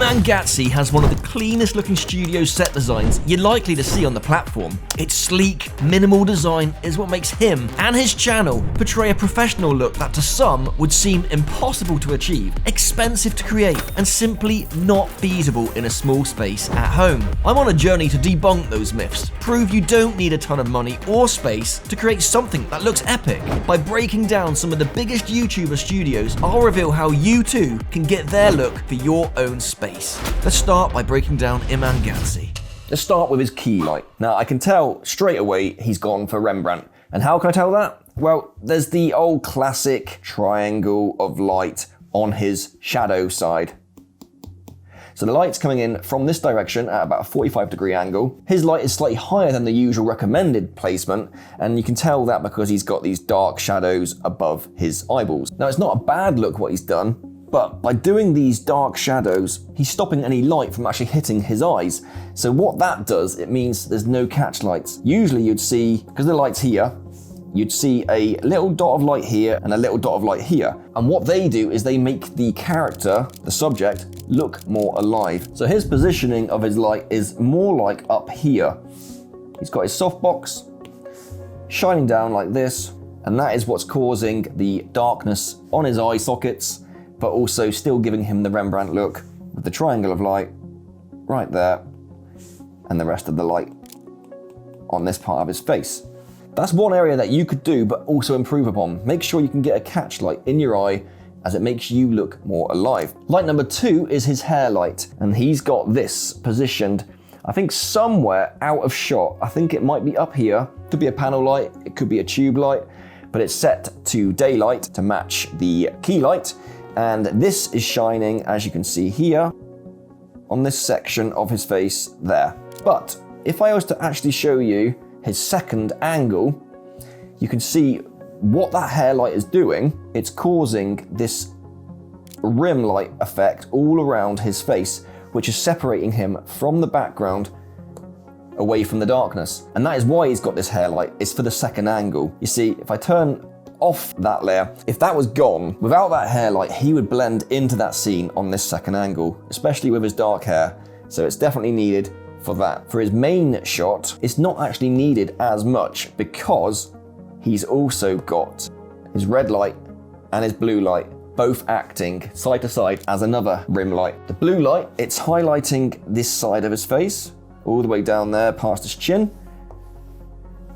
Iman Gadzhi has one of the cleanest looking studio set designs you're likely to see on the platform. Its sleek, minimal design is what makes him and his channel portray a professional look that to some would seem impossible to achieve, expensive to create, and simply not feasible in a small space at home. I'm on a journey to debunk those myths, prove you don't need a ton of money or space to create something that looks epic. By breaking down some of the biggest YouTuber studios, I'll reveal how you too can get their look for your own space. Let's start by breaking down Iman Gadzhi. Let's start with his key light. Now I can tell straight away he's gone for Rembrandt. And how can I tell that? Well, there's the old classic triangle of light on his shadow side. So the light's coming in from this direction at about a 45-degree angle. His light is slightly higher than the usual recommended placement, and you can tell that because he's got these dark shadows above his eyeballs. Now it's not a bad look what he's done, but by doing these dark shadows, he's stopping any light from actually hitting his eyes. So what that does, it means there's no catch lights. Usually you'd see, because the light's here, you'd see a little dot of light here and a little dot of light here. And what they do is they make the character, the subject, look more alive. So his positioning of his light is more like up here. He's got his softbox shining down like this, and that is what's causing the darkness on his eye sockets, but also still giving him the Rembrandt look with the triangle of light right there and the rest of the light on this part of his face. That's one area that you could do but also improve upon. Make sure you can get a catch light in your eye as it makes you look more alive. Light number 2 is his hair light, and he's got this positioned, I think somewhere out of shot. I think it might be up here. Could be a panel light, it could be a tube light, but it's set to daylight to match the key light. And this is shining, as you can see here, on this section of his face there. But if I was to actually show you his second angle, you can see what that hair light is doing. It's causing this rim light effect all around his face, which is separating him from the background away from the darkness. And that is why he's got this hair light. It's for the second angle. You see, if I turn off that layer, if that was gone, without that hair light, he would blend into that scene on this second angle, especially with his dark hair. So it's definitely needed for that. For his main shot, it's not actually needed as much because he's also got his red light and his blue light both acting side to side as another rim light. The blue light, it's highlighting this side of his face, all the way down there past his chin,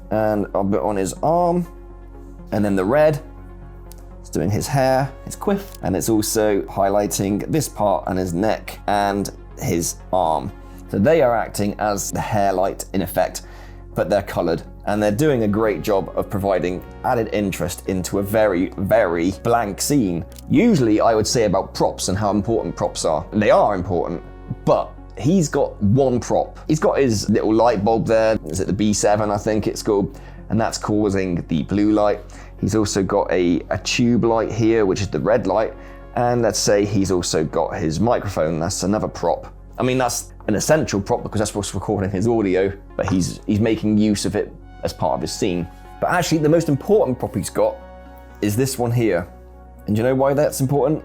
and a bit on his arm. And then the red, it's doing his hair, his quiff, and it's also highlighting this part and his neck and his arm. So they are acting as the hair light in effect, but they're colored, and they're doing a great job of providing added interest into a very, very blank scene. Usually I would say about props and how important props are. They are important, but he's got one prop. He's got his little light bulb there. Is it the B7, I think it's called? And that's causing the blue light. He's also got a tube light here, which is the red light. And let's say he's also got his microphone. That's another prop. I mean, that's an essential prop because that's what's recording his audio, but he's making use of it as part of his scene. But actually, the most important prop he's got is this one here. And do you know why that's important?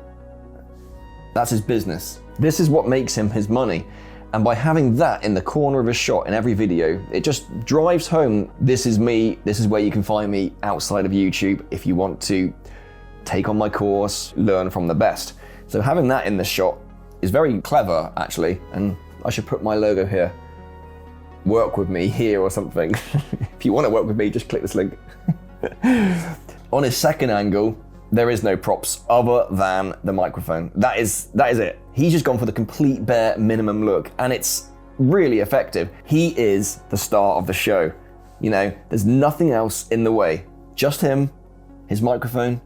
That's his business. This is what makes him his money. And by having that in the corner of a shot in every video, it just drives home, this is me, this is where you can find me outside of YouTube if you want to take on my course, learn from the best. So having that in the shot is very clever, actually, and I should put my logo here. Work with me here or something. If you want to work with me, just click this link. On his second angle, there is no props other than the microphone. That is it. He's just gone for the complete bare minimum look, and it's really effective. He is the star of the show. You know, there's nothing else in the way. Just him, his microphone,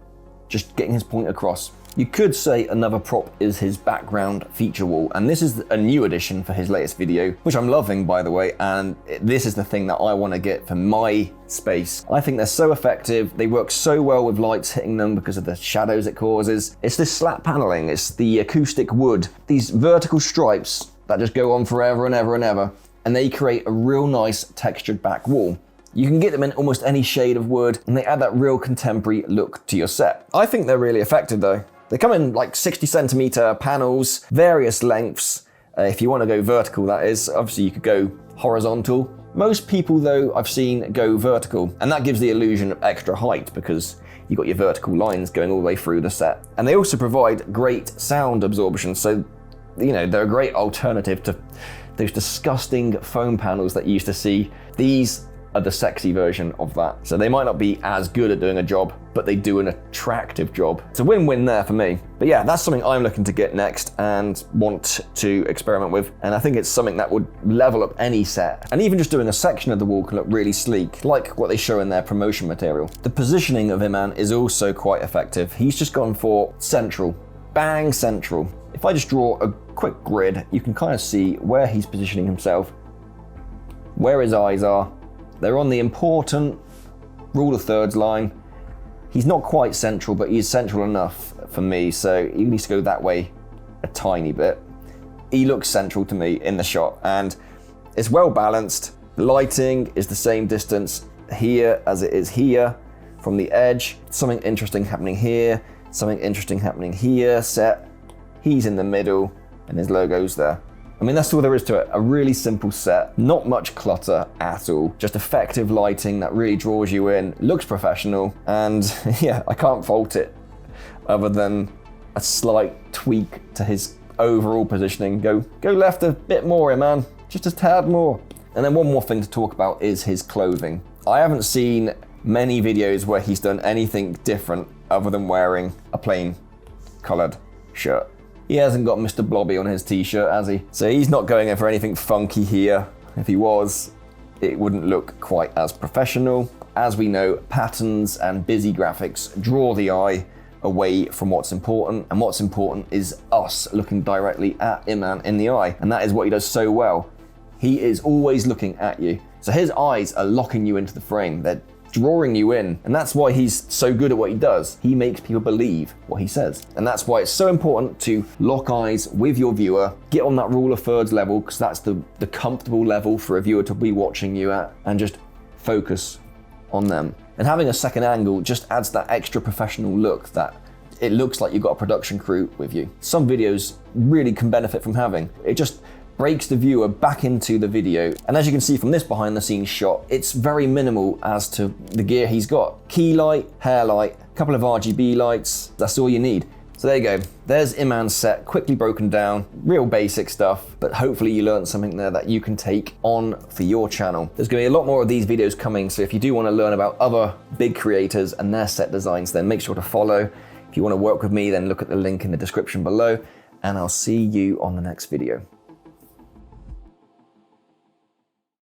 just getting his point across. You could say another prop is his background feature wall, and this is a new addition for his latest video, which I'm loving, by the way, and this is the thing that I want to get for my space. I think they're so effective, they work so well with lights hitting them because of the shadows it causes. It's this slat paneling, it's the acoustic wood, these vertical stripes that just go on forever and ever and ever, and they create a real nice textured back wall. You can get them in almost any shade of wood, and they add that real contemporary look to your set. I think they're really effective though. They come in like 60 centimeter panels, various lengths, If you want to go vertical, that is. Obviously, you could go horizontal. Most people, though, I've seen go vertical, and that gives the illusion of extra height because you've got your vertical lines going all the way through the set. And they also provide great sound absorption, so they're a great alternative to those disgusting foam panels that you used to see. These are the sexy version of that. So they might not be as good at doing a job, but they do an attractive job. It's a win-win there for me. But yeah, that's something I'm looking to get next and want to experiment with. And I think it's something that would level up any set. And even just doing a section of the wall can look really sleek, like what they show in their promotion material. The positioning of Iman is also quite effective. He's just gone for central, bang central. If I just draw a quick grid, you can kind of see where he's positioning himself, where his eyes are. They're on the important rule of thirds line. He's not quite central, but he's central enough for me, so he needs to go that way a tiny bit. He looks central to me in the shot, and it's well balanced. The lighting is the same distance here as it is here from the edge. Something interesting happening here, something interesting happening here, set. He's in the middle, and his logo's there. I mean, that's all there is to it. A really simple set, not much clutter at all. Just effective lighting that really draws you in, looks professional, and yeah, I can't fault it other than a slight tweak to his overall positioning. Go left a bit more, man, just a tad more. And then one more thing to talk about is his clothing. I haven't seen many videos where he's done anything different other than wearing a plain coloured shirt. He hasn't got Mr. Blobby on his t-shirt, has he? So he's not going in for anything funky here. If he was, it wouldn't look quite as professional. As we know, patterns and busy graphics draw the eye away from what's important, and what's important is us looking directly at Iman in the eye, and that is what he does so well. He is always looking at you. So his eyes are locking you into the frame. They're drawing you in, and that's why he's so good at what he does. He makes people believe what he says, and that's why it's so important to lock eyes with your viewer, get on that rule of thirds level, because that's the comfortable level for a viewer to be watching you at, and just focus on them. And having a second angle just adds that extra professional look that it looks like you've got a production crew with you. Some videos really can benefit from having it. Just breaks the viewer back into the video. And as you can see from this behind the scenes shot, it's very minimal as to the gear he's got. Key light, hair light, a couple of RGB lights, that's all you need. So there you go, there's Iman's set, quickly broken down, real basic stuff, but hopefully you learned something there that you can take on for your channel. There's gonna be a lot more of these videos coming, so if you do wanna learn about other big creators and their set designs, then make sure to follow. If you wanna work with me, then look at the link in the description below, and I'll see you on the next video.